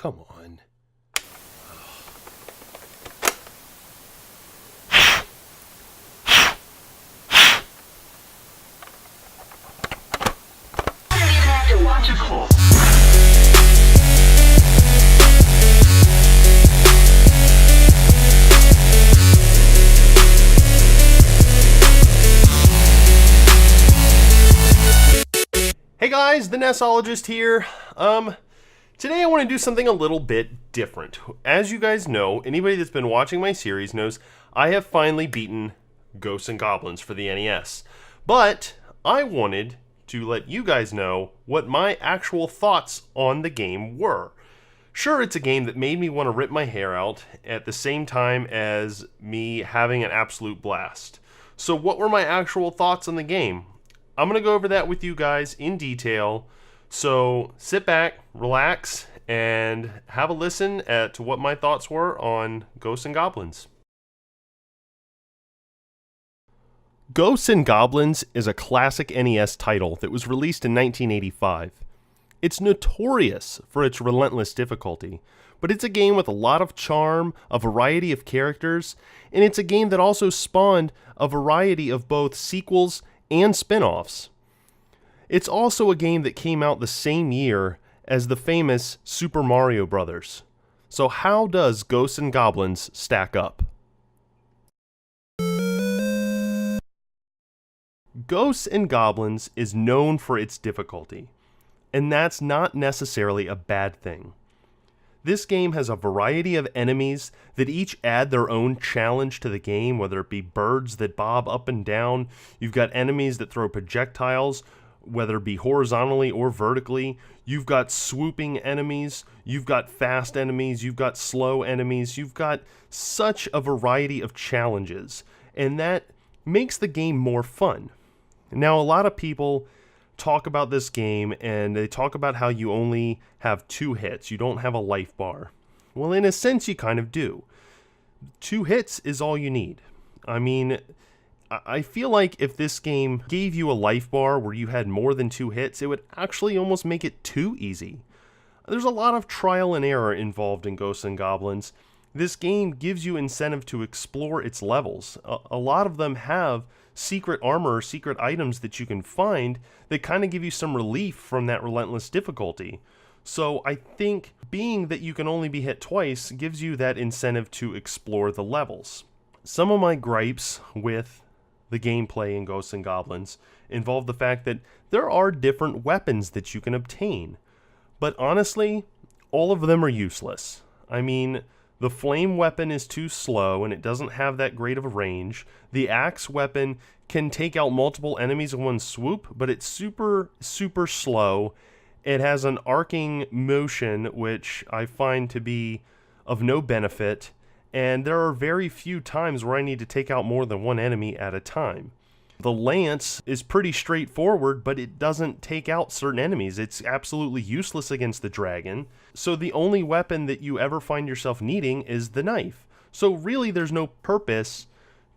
come on. Hey guys, the NESologist here. Today I want to do something a little bit different. As you guys know, anybody that's been watching my series knows I have finally beaten Ghosts and Goblins for the NES. But I wanted to let you guys know what my actual thoughts on the game were. Sure, it's a game that made me want to rip my hair out at the same time as me having an absolute blast. So what were my actual thoughts on the game? I'm going to go over that with you guys in detail, so sit back, relax, and have a listen to what my thoughts were on Ghosts and Goblins. Ghosts and Goblins is a classic NES title that was released in 1985. It's notorious for its relentless difficulty, but it's a game with a lot of charm, a variety of characters, and it's a game that also spawned a variety of both sequels and spin-offs. It's also a game that came out the same year as the famous Super Mario Bros. So how does Ghosts and Goblins stack up? Ghosts and Goblins is known for its difficulty, and that's not necessarily a bad thing. This game has a variety of enemies that each add their own challenge to the game, whether it be birds that bob up and down, you've got enemies that throw projectiles, whether it be horizontally or vertically, you've got swooping enemies, you've got fast enemies, you've got slow enemies, you've got such a variety of challenges, and that makes the game more fun. Now, a lot of people talk about this game and they talk about how you only have 2 hits, you don't have a life bar. Well, in a sense you kind of do. 2 hits is all you need. I mean, I feel like if this game gave you a life bar where you had more than 2 hits, it would actually almost make it too easy. There's a lot of trial and error involved in Ghosts and Goblins. This game gives you incentive to explore its levels. A lot of them have secret armor or secret items that you can find that kind of give you some relief from that relentless difficulty. So I think being that you can only be hit twice gives you that incentive to explore the levels. Some of my gripes with the gameplay in Ghosts and Goblins involve the fact that there are different weapons that you can obtain. But honestly, all of them are useless. I mean, the flame weapon is too slow and it doesn't have that great of a range. The axe weapon can take out multiple enemies in one swoop, but it's super slow. It has an arcing motion, which I find to be of no benefit, and there are very few times where I need to take out more than one enemy at a time. The lance is pretty straightforward, but it doesn't take out certain enemies. It's absolutely useless against the dragon. So the only weapon that you ever find yourself needing is the knife. So really there's no purpose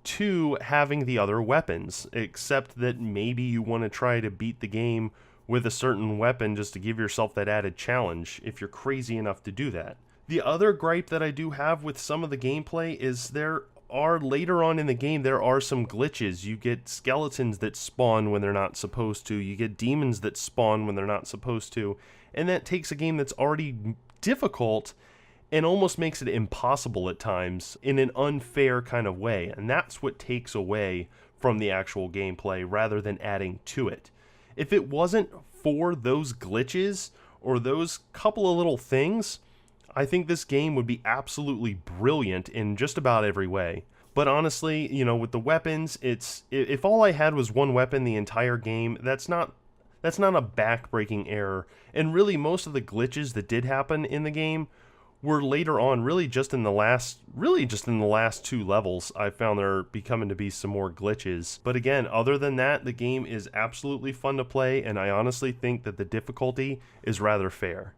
to having the other weapons, except that maybe you want to try to beat the game with a certain weapon just to give yourself that added challenge, if you're crazy enough to do that. The other gripe that I do have with some of the gameplay is later on in the game, there are some glitches. You get skeletons that spawn when they're not supposed to. You get demons that spawn when they're not supposed to. And that takes a game that's already difficult and almost makes it impossible at times in an unfair kind of way. And that's what takes away from the actual gameplay rather than adding to it. If it wasn't for those glitches or those couple of little things, I think this game would be absolutely brilliant in just about every way. But honestly, you know, with the weapons, if all I had was one weapon the entire game, that's not a back-breaking error. And really, most of the glitches that did happen in the game were later on, really just in the last 2 levels, I found there becoming to be some more glitches. But again, other than that, the game is absolutely fun to play, and I honestly think that the difficulty is rather fair.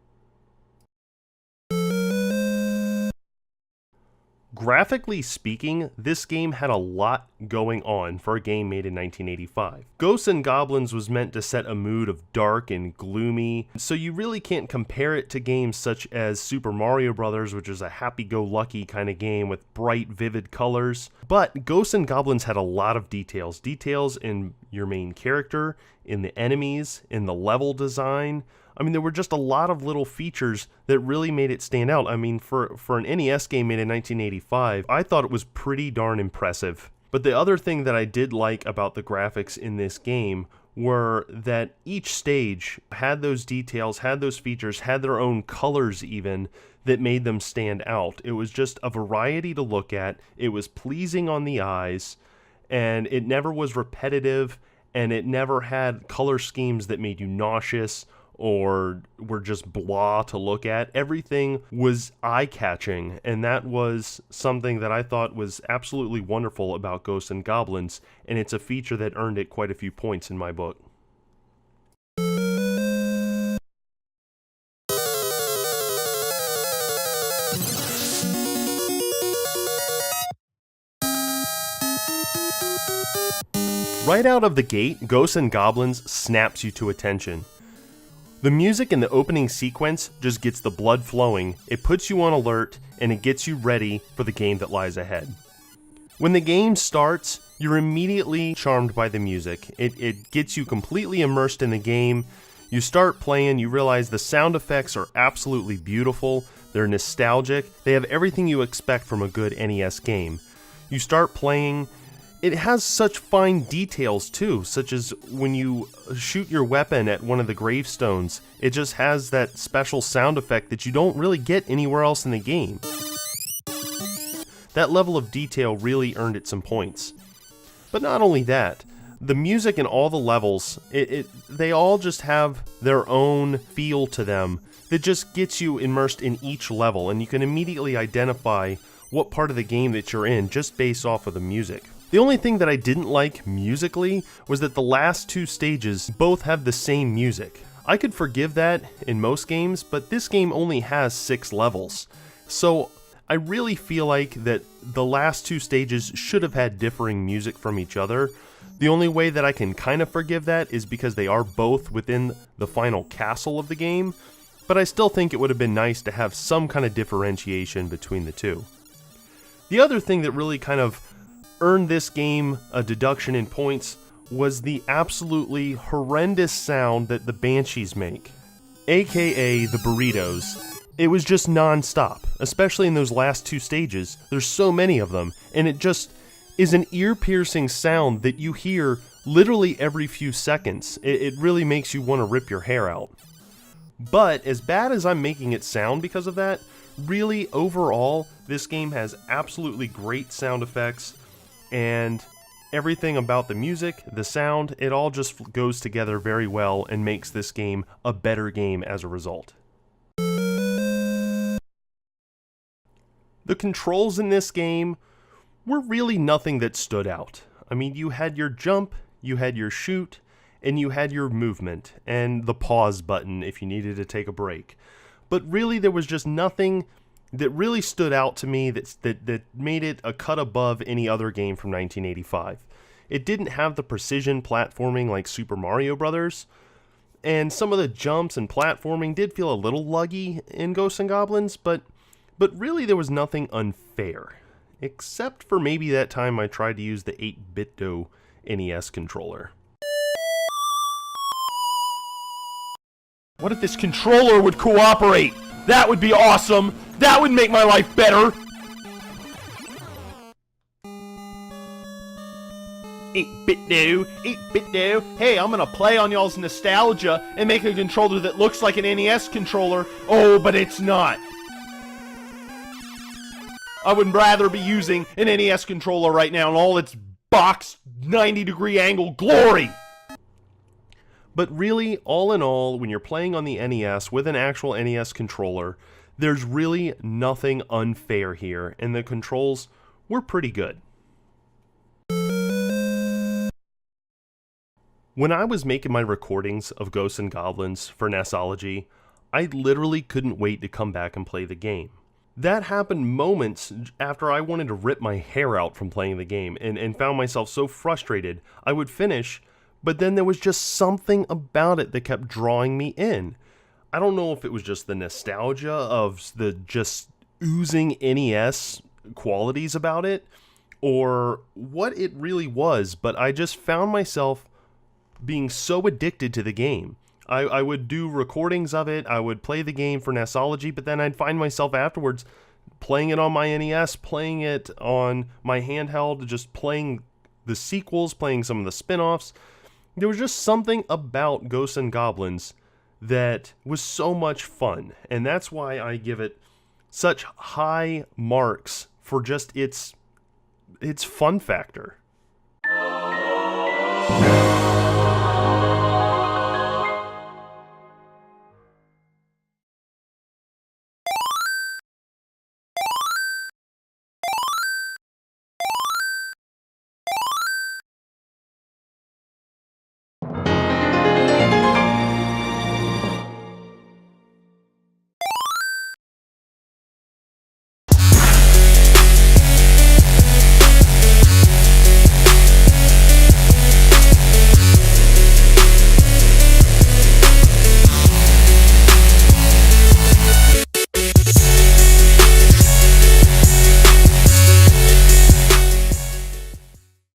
Graphically speaking, this game had a lot going on for a game made in 1985. Ghosts and Goblins was meant to set a mood of dark and gloomy, so you really can't compare it to games such as Super Mario Bros., which is a happy-go-lucky kind of game with bright, vivid colors. But Ghosts and Goblins had a lot of details. Details in your main character, in the enemies, in the level design. I mean, there were just a lot of little features that really made it stand out. I mean, for an NES game made in 1985, I thought it was pretty darn impressive. But the other thing that I did like about the graphics in this game were that each stage had those details, had those features, had their own colors even, that made them stand out. It was just a variety to look at. It was pleasing on the eyes, and it never was repetitive, and it never had color schemes that made you nauseous or were just blah to look at. Everything was eye-catching, and that was something that I thought was absolutely wonderful about Ghosts and Goblins, and it's a feature that earned it quite a few points in my book. Right out of the gate, Ghosts and Goblins snaps you to attention. The music in the opening sequence just gets the blood flowing, it puts you on alert, and it gets you ready for the game that lies ahead. When the game starts, you're immediately charmed by the music. It gets you completely immersed in the game. You start playing, you realize the sound effects are absolutely beautiful, they're nostalgic, they have everything you expect from a good NES game. You start playing. It has such fine details too, such as when you shoot your weapon at one of the gravestones, it just has that special sound effect that you don't really get anywhere else in the game. That level of detail really earned it some points. But not only that, the music in all the levels, they all just have their own feel to them that just gets you immersed in each level, and you can immediately identify what part of the game that you're in just based off of the music. The only thing that I didn't like musically was that the last two stages both have the same music. I could forgive that in most games, but this game only has 6 levels. So I really feel like that the last two stages should have had differing music from each other. The only way that I can kind of forgive that is because they are both within the final castle of the game, but I still think it would have been nice to have some kind of differentiation between the two. The other thing that really kind of earned this game a deduction in points was the absolutely horrendous sound that the Banshees make, aka the burritos. It was just non-stop, especially in those last two stages. There's so many of them, and it just is an ear-piercing sound that you hear literally every few seconds. It really makes you want to rip your hair out. But as bad as I'm making it sound because of that, really overall, this game has absolutely great sound effects, and everything about the music, the sound, it all just goes together very well and makes this game a better game as a result. The controls in this game were really nothing that stood out. I mean, you had your jump, you had your shoot, and you had your movement, and the pause button if you needed to take a break. But really, there was just nothing that really stood out to me that made it a cut above any other game from 1985. It didn't have the precision platforming like Super Mario Bros., and some of the jumps and platforming did feel a little luggy in Ghosts and Goblins, but really there was nothing unfair, except for maybe that time I tried to use the 8-bit-do NES controller. What if this controller would cooperate? That would be awesome! That would make my life better! 8-bit-do, 8-bit-do. Hey, I'm gonna play on y'all's nostalgia and make a controller that looks like an NES controller. Oh, but it's not. I would rather be using an NES controller right now in all its box 90-degree angle glory! But really, all in all, when you're playing on the NES with an actual NES controller, there's really nothing unfair here, and the controls were pretty good. When I was making my recordings of Ghosts and Goblins for NESology, I literally couldn't wait to come back and play the game. That happened moments after I wanted to rip my hair out from playing the game and found myself so frustrated. I would finish, but then there was just something about it that kept drawing me in. I don't know if it was just the nostalgia of the just oozing NES qualities about it, or what it really was, but I just found myself being so addicted to the game. I would do recordings of it, I would play the game for NESology, but then I'd find myself afterwards playing it on my NES, playing it on my handheld, just playing the sequels, playing some of the spin-offs. There was just something about Ghosts and Goblins that was so much fun, and that's why I give it such high marks for just its fun factor.